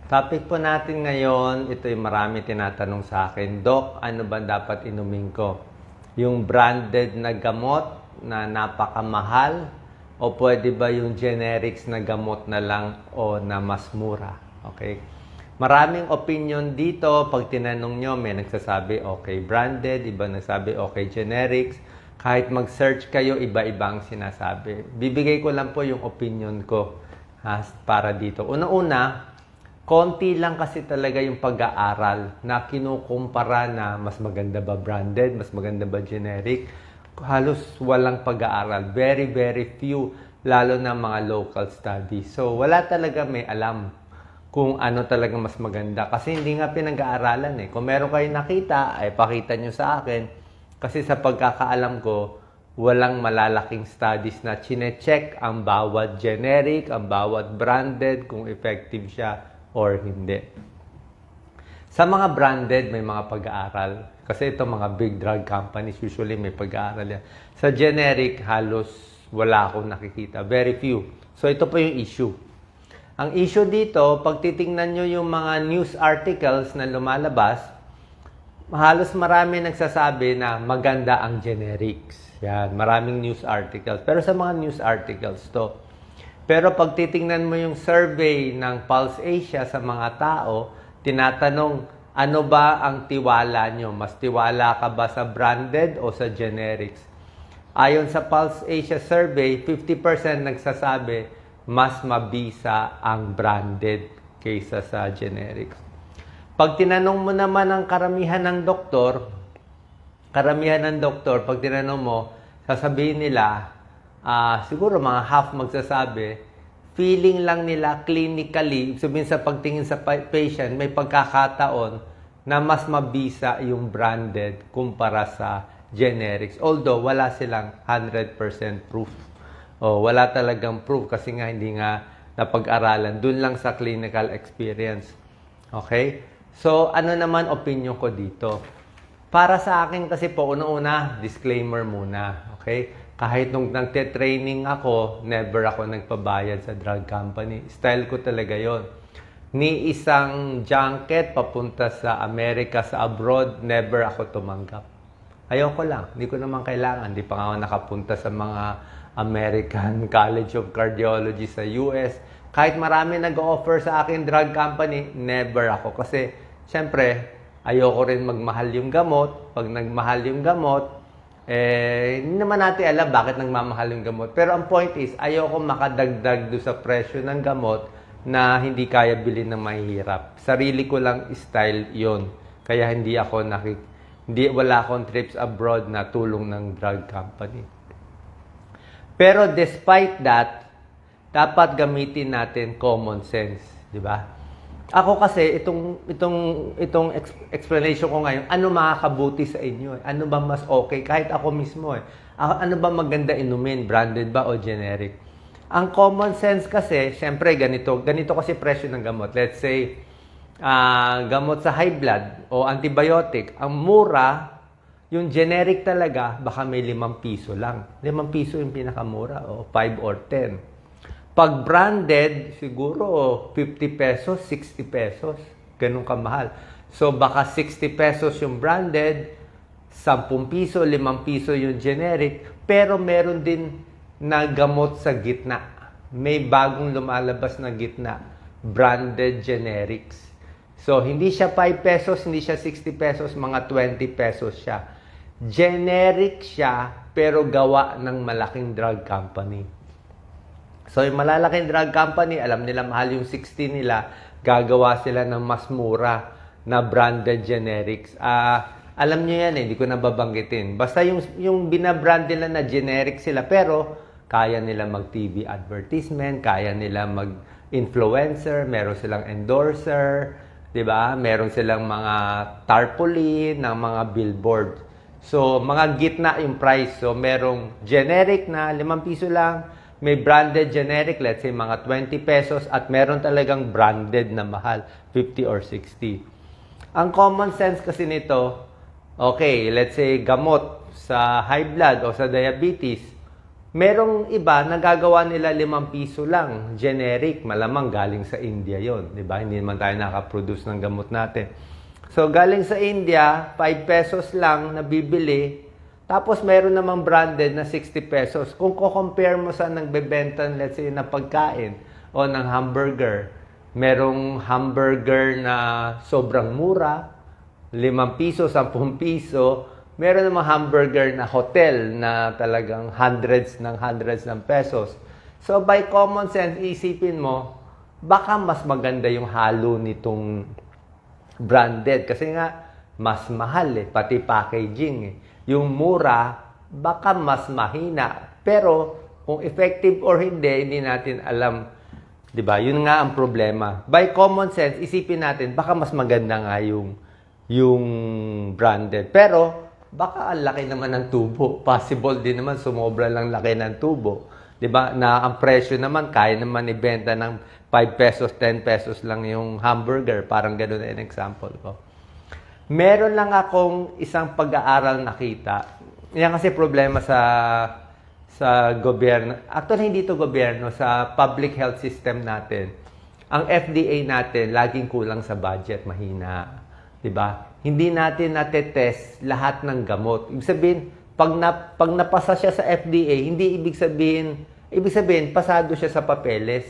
Topic po natin ngayon, ito yung marami tinatanong sa akin, Doc, ano ba dapat inumin ko? Yung branded na gamot na napakamahal o pwede ba yung generics na gamot na lang o na mas mura? Okay? Maraming opinion dito. Pag tinanong nyo, may nagsasabi okay branded, iba nagsasabi okay generics. Kahit mag-search kayo, iba-iba ang sinasabi. Bibigay ko lang po yung opinion ko para dito. Una-una, konti lang kasi talaga yung pag-aaral na kinukumpara na mas maganda ba branded, mas maganda ba generic. Halos walang pag-aaral. Very, very few, lalo na mga local studies. So, wala talaga may alam kung ano talaga mas maganda. Kasi hindi nga pinag-aaralan eh. Kung meron kayo nakita, ay pakita nyo sa akin. Kasi sa pagkakaalam ko, walang malalaking studies na chine-check ang bawat generic, ang bawat branded, kung effective siya or hindi. Sa mga branded, may mga pag-aaral. Kasi ito mga big drug companies, usually may pag-aaral yan. Sa generic, halos wala akong nakikita. Very few. So ito po yung issue. Ang issue dito, pag titingnan nyo yung mga news articles na lumalabas, halos marami nagsasabi na maganda ang generics. Yan, maraming news articles. Pero sa mga news articles to, pero pag titingnan mo yung survey ng Pulse Asia sa mga tao, tinatanong, ano ba ang tiwala nyo? Mas tiwala ka ba sa branded o sa generics? Ayon sa Pulse Asia survey, 50% nagsasabi, mas mabisa ang branded kaysa sa generics. Pag tinanong mo naman ang karamihan ng doktor, pag tinanong mo, sasabihin nila, siguro mga half magsasabi, feeling lang nila clinically, sabihin sa pagtingin sa patient, may pagkakataon na mas mabisa yung branded kumpara sa generics. Although, wala silang 100% proof. Wala talagang proof kasi nga hindi nga napag-aralan. Dun lang sa clinical experience. Okay? So, ano naman opinion ko dito? Para sa akin kasi po, una-una, disclaimer muna. Okay? Kahit nung nagte-training ako, never ako nagpabayad sa drug company. Style ko talaga yon. Ni isang junket papunta sa Amerika, sa abroad, never ako tumanggap. Ayoko lang. Hindi ko naman kailangan. Hindi pa nga ako nakapunta sa mga American College of Cardiology sa US. Kahit marami nag-offer sa akin drug company, never ako. Kasi, syempre, ayoko rin magmahal yung gamot. Pag nagmahal yung gamot, hindi naman natin alam bakit nagmamahal yung gamot. Pero ang point is, ayoko makadagdag do sa presyo ng gamot na hindi kaya bilhin ng mahihirap. Sarili ko lang style yon. Kaya wala akong trips abroad na tulong ng drug company. Pero despite that, dapat gamitin natin common sense, di ba? Ako kasi, itong explanation ko ngayon, ano makakabuti sa inyo? Ano ba mas okay? Kahit ako mismo ano ba maganda inumin? Branded ba o generic? Ang common sense kasi, syempre ganito kasi presyo ng gamot. Let's say, gamot sa high blood o antibiotic, ang mura, yung generic talaga, baka may 5 piso lang. 5 piso yung pinakamura o 5 or 10. Pag branded, siguro 50 pesos, 60 pesos. Ganun kamahal. So, baka 60 pesos yung branded, 10 piso, 5 piso yung generic, pero meron din na gamot sa gitna. May bagong lumalabas na gitna. Branded generics. So, hindi siya 5 pesos, hindi siya 60 pesos, mga 20 pesos siya. Generic siya, pero gawa ng malaking drug company. So, yung malalaking drug company, alam nila mahal yung 60 nila, gagawa sila ng mas mura na branded generics. Alam nyo yan hindi ko nababanggitin. Basta yung binabrand nila na generic sila, pero kaya nila mag-TV advertisement, kaya nila mag-influencer, meron silang endorser, di ba? Meron silang mga tarpaulin, ng mga billboard. So, mga gitna yung price. So, merong generic na 5 piso lang, may branded generic, let's say mga 20 pesos, at meron talagang branded na mahal, 50 or 60. Ang common sense kasi nito, okay, let's say gamot sa high blood o sa diabetes, Merong iba, nagagawa nila 5 piso lang, generic, malamang galing sa India yon, di ba? Hindi naman tayo nakaproduce ng gamot natin. So, galing sa India, 5 pesos lang nabibili, tapos meron namang branded na 60 pesos. Kung ko-compare mo sa nagbebenta, let's say, na pagkain o ng hamburger, merong hamburger na sobrang mura, 5 piso, 10 piso, meron namang hamburger na hotel na talagang hundreds ng pesos. So, by common sense, isipin mo, baka mas maganda yung halo nitong branded. Kasi nga, mas mahal pati packaging Yung mura, baka mas mahina. Pero, kung effective or hindi natin alam. Diba? Yun nga ang problema. By common sense, isipin natin, baka mas maganda nga yung branded. Pero, baka ang laki naman ng tubo. Possible din naman sumobra lang laki ng tubo. 'Di ba? Na ang presyo naman kaya naman ibenta ng 5 pesos, 10 pesos lang yung hamburger. Parang ganoon ang example ko. Meron lang akong isang pag-aaral nakita. Yan kasi problema sa gobyerno. Actually, hindi to gobyerno, sa public health system natin. Ang FDA natin laging kulang sa budget, mahina. 'Di ba? Hindi natin natetest lahat ng gamot. Ibig sabihin, pag napasa siya sa FDA, hindi ibig sabihin, pasado siya sa papeles.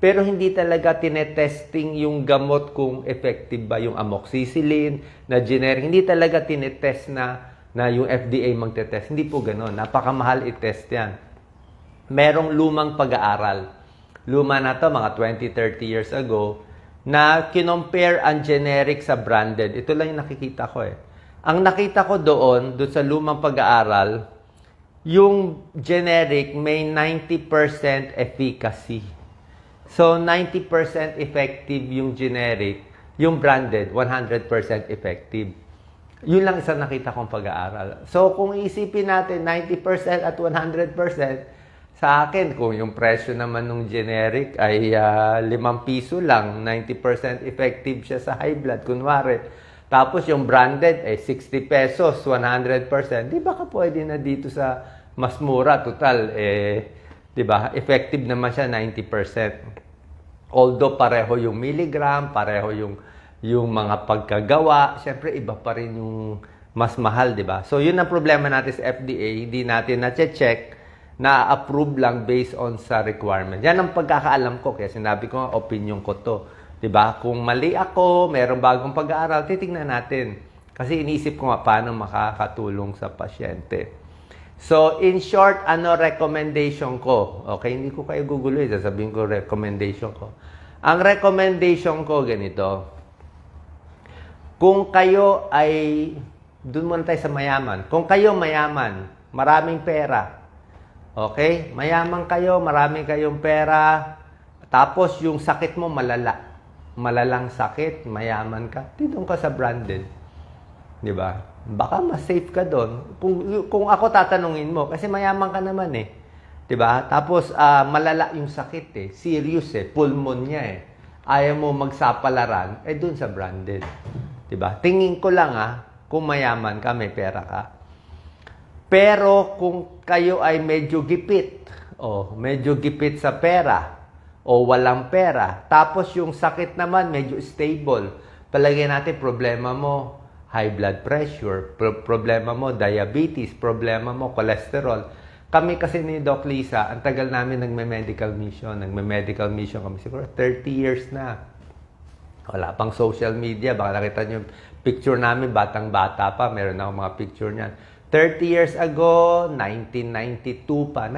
Pero hindi talaga tinetesting yung gamot kung effective ba yung amoxicillin na generic. Hindi talaga tinetest na yung FDA magtetest. Hindi po gano'n. Napakamahal i-test yan. Merong lumang pag-aaral. Luma na to, mga 20-30 years ago, na kinompare ang generic sa branded. Ito lang yung nakikita ko Ang nakita ko doon sa lumang pag-aaral, yung generic may 90% efficacy. So, 90% effective yung generic, yung branded, 100% effective. Yun lang isang nakita kong pag-aaral. So, kung isipin natin 90% at 100%, sa akin, kung yung presyo naman ng generic ay 5 piso lang, 90% effective siya sa high blood, kunwari. Tapos yung branded ay 60 pesos, 100%. Di ba ka pwede na dito sa mas mura? Total, di ba? Effective naman siya 90%. Although pareho yung milligram, pareho yung mga pagkagawa, syempre iba pa rin yung mas mahal, di ba? So yun ang problema natin sa FDA, hindi natin na-check, na-approve lang based on sa requirement. Yan ang pagkakaalam ko, kaya sinabi ko nga, opinion ko to. 'Di ba? Kung mali ako, mayroong bagong pag-aaral, titingnan natin. Kasi iniisip ko nga paano makakatulong sa pasyente. So, in short, ano recommendation ko? Okay, hindi ko kayo guguloy, sasabihin ko recommendation ko. Ang recommendation ko ganito. Kung kayo ay, doon muna tayo sa mayaman. Kung kayo mayaman, maraming pera, okay? Mayaman kayo, marami kayong pera, tapos yung sakit mo malala. Malalang sakit, mayaman ka, dito ka sa branded. 'Di ba? Baka mas safe ka doon. Kung ako tatanungin mo, kasi mayaman ka naman 'Di ba? Tapos malala yung sakit serious pulmonya Ayaw mo magsapalaran, doon sa branded. 'Di ba? Tingin ko lang kung mayaman ka, may pera ka. Pero kung kayo ay medyo gipit sa pera, o walang pera, tapos yung sakit naman medyo stable, palagay natin problema mo high blood pressure, problema mo diabetes, problema mo cholesterol. Kami kasi ni Doc Lisa, ang tagal namin nagme-medical mission kami siguro 30 years na. Wala pang social media, baka nakita niyo picture namin, batang-bata pa, meron akong mga picture niyan. 30 years ago, 1992 pa,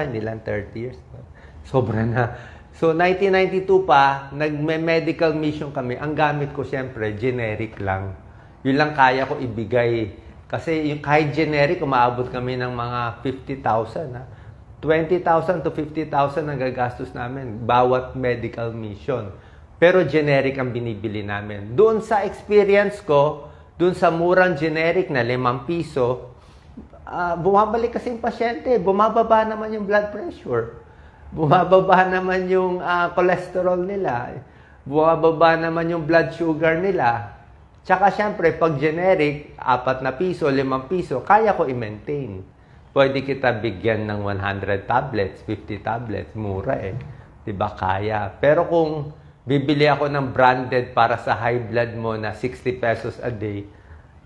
hindi lang 30 years. Sobra na. So, 1992 pa, nagme-medical mission kami. Ang gamit ko, siyempre, generic lang. Yun lang kaya ko ibigay. Kasi yung kahit generic, umaabot kami ng mga 50,000. 20,000 to 50,000 ang gagastos namin bawat medical mission. Pero generic ang binibili namin. Doon sa experience ko, doon sa murang generic na 5 piso, bumabalik kasi yung pasyente. Bumababa naman yung blood pressure. Bumababa naman yung cholesterol nila. Bumababa naman yung blood sugar nila. Tsaka syempre, pag generic, 4 na piso, 5 piso, kaya ko i-maintain. pwede kita bigyan ng 100 tablets, 50 tablets, mura eh. 'Di ba kaya? Pero kung bibili ako ng branded para sa high blood mo na 60 pesos a day,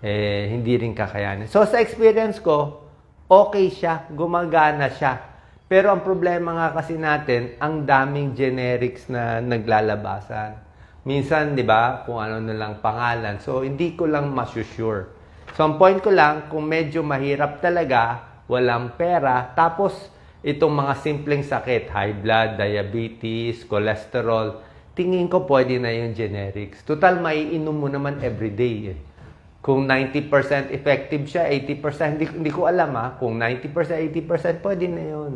eh, hindi rin kakayanin. So, sa experience ko, okay siya, gumagana siya. Pero ang problema nga kasi natin, ang daming generics na naglalabasan. Minsan, di ba, kung ano na lang pangalan. So, hindi ko lang masusure. So, ang point ko lang, kung medyo mahirap talaga, walang pera, tapos itong mga simpleng sakit, high blood, diabetes, cholesterol, tingin ko pwede na yung generics. Total, maiinom mo naman everyday eh. Kung 90% effective siya, 80%, hindi ko alam kung 90%, 80%, pwede na yun.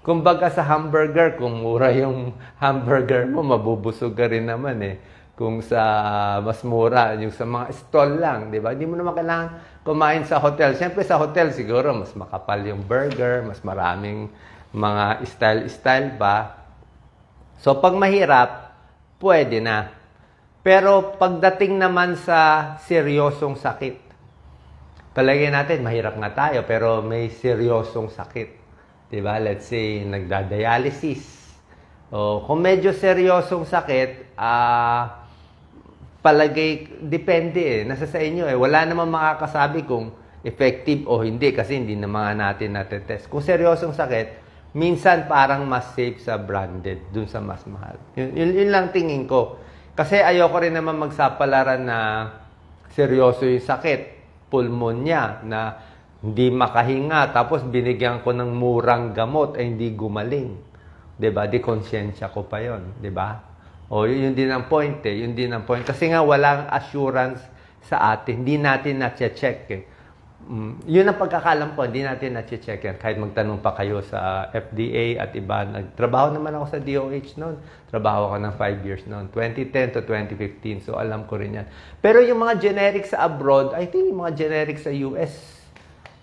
Kumbaga sa hamburger, kung mura yung hamburger mo, mabubusog ka rin naman eh. Kung sa mas mura, yung sa mga stall lang, di ba? Hindi mo naman kailangan kumain sa hotel. Siyempre sa hotel, siguro, mas makapal yung burger, mas maraming mga style-style pa. So, pag mahirap, pwede na. Pero pagdating naman sa seryosong sakit, palagay natin, mahirap nga tayo, pero may seryosong sakit. Diba? Let's say, nagda-dialysis. O, kung medyo seryosong sakit, palagay, depende eh. Nasa sa inyo eh. Wala namang makakasabi kung effective o hindi kasi hindi naman natin natetest. Kung seryosong sakit, minsan parang mas safe sa branded, dun sa mas mahal. Yun lang tingin ko. Kasi ayoko rin naman magsapalaran na seryoso yung sakit, pulmonya, na hindi makahinga, tapos binigyan ko ng murang gamot ay hindi gumaling. 'Di ba? Di konsyensya ko pa 'yon, 'di ba? O yun din ang point eh, yun din ang point. Kasi nga walang assurance sa atin, hindi natin na-check eh. Yun ang pagkakalam ko, hindi natin na-check yan. Kahit magtanong pa kayo sa FDA at iba. Nagtrabaho naman ako sa DOH noon. Trabaho ako ng 5 years noon. 2010 to 2015. So, alam ko rin yan. Pero yung mga generics sa abroad, I think yung mga generics sa US,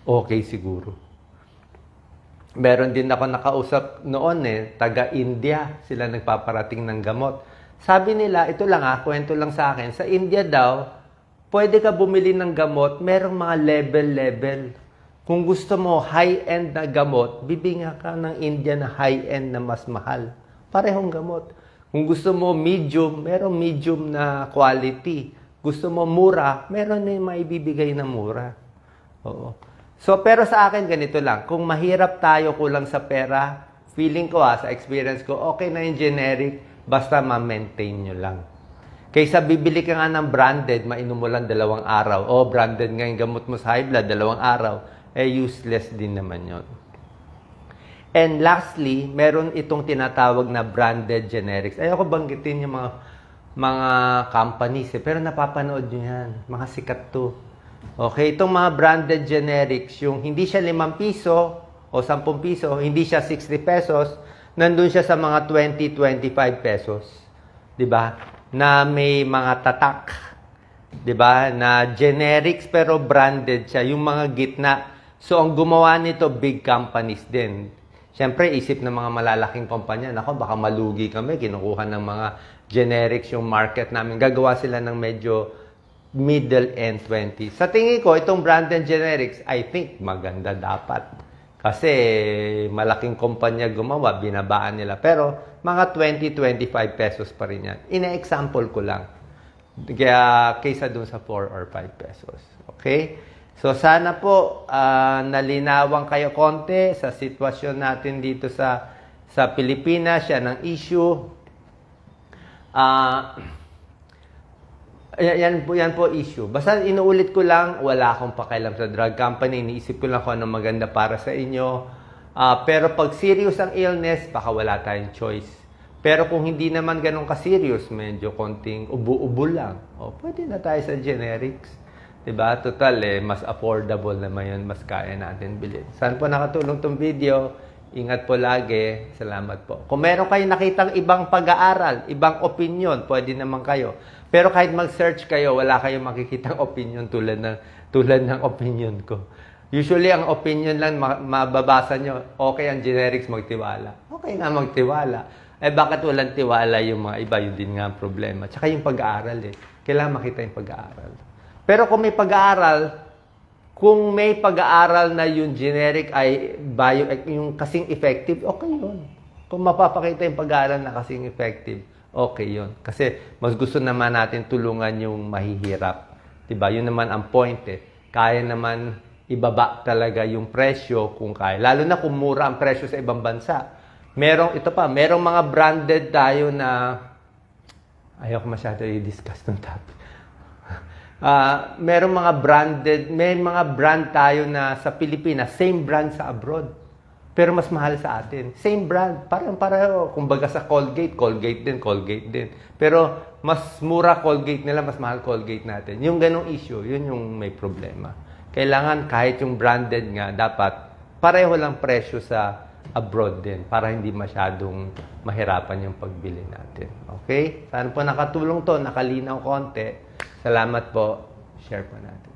okay siguro. Meron din ako nakausap noon eh, taga-India. Sila nagpaparating ng gamot. Sabi nila, ito lang kwento lang sa akin. Sa India daw, pwede ka bumili ng gamot, merong mga level-level. Kung gusto mo high-end na gamot, bibinga ka ng India na high-end na mas mahal. Parehong gamot. Kung gusto mo medium, merong medium na quality. Gusto mo mura, meron na yung maibibigay na mura. Oo. So, pero sa akin, ganito lang. Kung mahirap tayo, kulang sa pera, feeling ko sa experience ko, okay na yung generic, basta ma-maintain nyo lang. Kaysa bibili ka nga ng branded, mainom mo lang 2 araw. O, branded nga yung gamot mo sa high blood, 2 araw. Eh, useless din naman yon. And lastly, meron itong tinatawag na branded generics. Ayoko banggitin yung mga companies pero napapanood nyo yan. Mga sikat to. Okay, itong mga branded generics, yung hindi siya 5 piso o 10 piso, hindi siya 60 pesos, nandun siya sa mga 20, 25 pesos. Diba? Na may mga tatak, 'di ba? Na generics pero branded siya, yung mga gitna. So ang gumawa nito big companies din. Siyempre isip ng mga malalaking kumpanya, nako baka malugi kami, kinukuha ng mga generics yung market namin. Gagawa sila ng medyo middle and 20. Sa tingin ko itong branded generics, I think maganda dapat. Kasi malaking kumpanya gumawa, binabaan nila. Pero mga 20-25 pesos pa rin yan. Ina-example ko lang. Kaya kaysa dun sa 4 or 5 pesos. Okay? So sana po nalinawan kayo konti sa sitwasyon natin dito sa Pilipinas. Yan ang issue. Yan po issue. Basta inuulit ko lang, wala akong pakialam sa drug company. Iniisip ko lang kung ano maganda para sa inyo. Pero pag serious ang illness, baka wala tayong choice. Pero kung hindi naman ganun ka-serious, medyo konting ubo-ubo lang, pwede na tayo sa generics. Diba? Total, mas affordable naman yun, mas kaya natin bilhin. Saan po nakatulong tong video? Ingat po lagi. Salamat po. Kung meron kayong nakitang ibang pag-aaral, ibang opinion, pwede naman kayo. Pero kahit mag-search kayo, wala kayong makikitang opinion tulad ng opinion ko. Usually, ang opinion lang mababasa nyo, okay ang generics, magtiwala. Okay nga magtiwala. Bakit walang tiwala yung mga iba? Yun din nga ang problema. Tsaka yung pag-aaral Kailangan makita yung pag-aaral. Pero kung may pag-aaral, Kung may pag-aaral na yung generic ay yung kasing effective, okay yun. Kung mapapakita yung pag-aaral na kasing effective, okay yun. Kasi mas gusto naman natin tulungan yung mahihirap. Diba? Yun naman ang point eh. Kaya naman ibaba talaga yung presyo kung kaya. Lalo na kung mura ang presyo sa ibang bansa. Merong mga branded tayo na, ayaw ko masyado i-discuss ng topic. May mga brand tayo na sa Pilipinas, same brand sa abroad. Pero mas mahal sa atin. Same brand, parang pareho. Kumbaga sa Colgate din. Pero mas mura Colgate nila, mas mahal Colgate natin. Yung ganong issue, yun yung may problema. Kailangan kahit yung branded nga, dapat pareho lang presyo sa abroad din para hindi masyadong mahirapan yung pagbili natin. Okay? Sana po nakatulong to, nakalinaw konti. Salamat po. Share po natin.